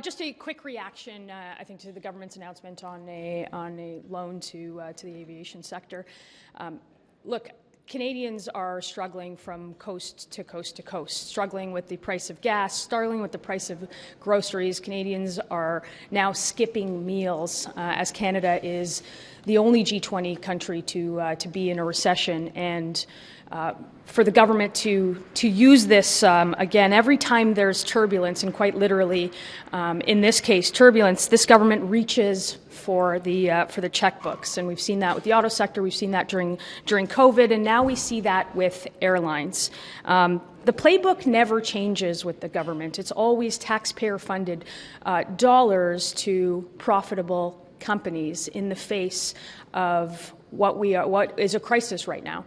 Just a quick reaction, I think, to the government's announcement on a loan to the aviation sector. Look, Canadians are struggling from coast to coast to coast, struggling with the price of gas, struggling with the price of groceries. Canadians are now skipping meals as Canada is the only G20 country to be in a recession. And for the government to use this, again, every time there's turbulence, and quite literally in this case, turbulence, this government reaches for the checkbooks. And we've seen that with the auto sector, we've seen that during COVID, and now we see that with airlines. The playbook never changes with the government. It's always taxpayer-funded dollars to profitable companies in the face of what is a crisis right now.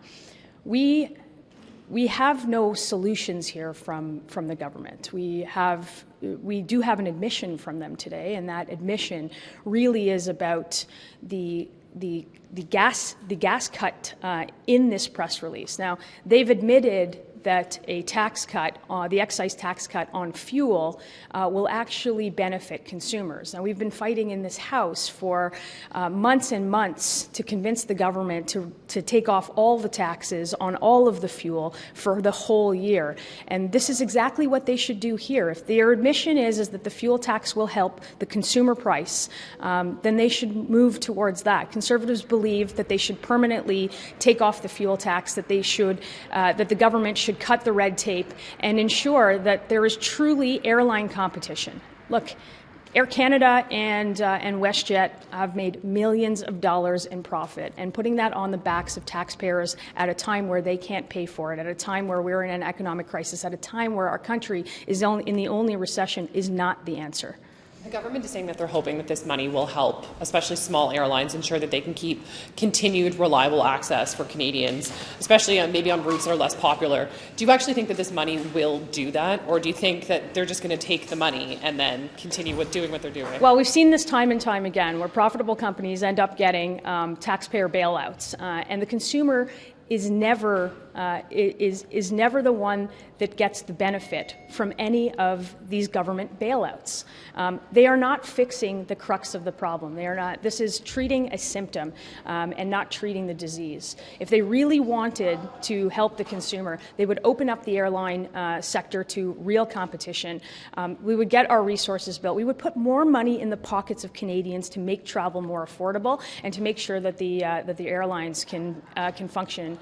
We have no solutions here from the government. We do have an admission from them today, and that admission really is about the gas cut in this press release. Now, they've admitted that a tax cut, the excise tax cut on fuel, will actually benefit consumers. Now, we've been fighting in this House for months and months to convince the government to take off all the taxes on all of the fuel for the whole year. And this is exactly what they should do here. If their admission is that the fuel tax will help the consumer price, then they should move towards that. Conservatives believe that they should permanently take off the fuel tax, that they should, that the government should cut the red tape and ensure that there is truly airline competition. Look, Air Canada and WestJet have made millions of dollars in profit, and putting that on the backs of taxpayers at a time where they can't pay for it, at a time where we're in an economic crisis, at a time where our country is in the only recession is not the answer. The government is saying that they're hoping that this money will help, especially small airlines, ensure that they can keep continued reliable access for Canadians, especially maybe on routes that are less popular. Do you actually think that this money will do that, or do you think that they're just going to take the money and then continue with doing what they're doing? Well, we've seen this time and time again, where profitable companies end up getting taxpayer bailouts, and the consumer is never the one that gets the benefit from any of these government bailouts. They are not fixing the crux of the problem. They are not. This is treating a symptom and not treating the disease. If they really wanted to help the consumer, they would open up the airline sector to real competition. We would get our resources built. We would put more money in the pockets of Canadians to make travel more affordable and to make sure that the airlines can function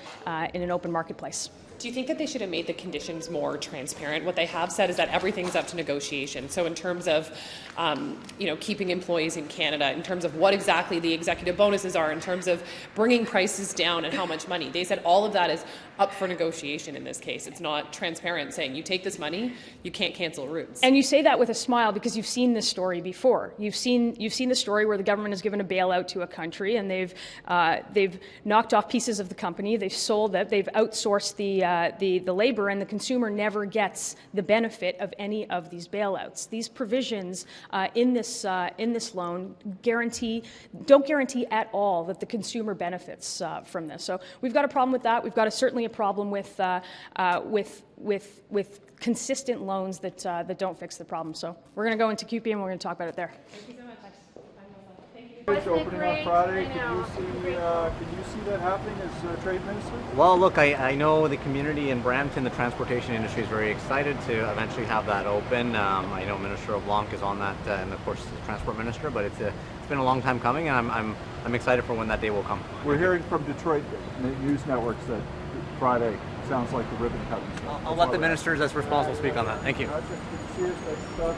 in an open marketplace. Do you think that they should have made the conditions more transparent? What they have said is that everything's up to negotiation. So in terms of, keeping employees in Canada, in terms of what exactly the executive bonuses are, in terms of bringing prices down and how much money, they said all of that is up for negotiation in this case. It's not transparent saying you take this money, you can't cancel routes. And you say that with a smile because you've seen this story before. You've seen the story where the government has given a bailout to a country and they've knocked off pieces of the company, they've sold it, they've outsourced the labor, and the consumer never gets the benefit of any of these bailouts. These provisions in this loan don't guarantee at all that the consumer benefits from this. So we've got a problem with that. We've got certainly a problem with consistent loans that don't fix the problem. So we're going to go into QP and we're going to talk about it there. Thank you so much. Thanks. It's opening on Friday. Can you see that happening as Trade Minister? Well, look, I know the community in Brampton, the transportation industry is very excited to eventually have that open. I know Minister LeBlanc is on that, and of course the Transport Minister, but it's been a long time coming, and I'm excited for when that day will come. We're hearing from Detroit news networks that Friday sounds like the ribbon cutting. I'll let the ministers that's responsible speak on that. Thank you. Gotcha. Good to see you.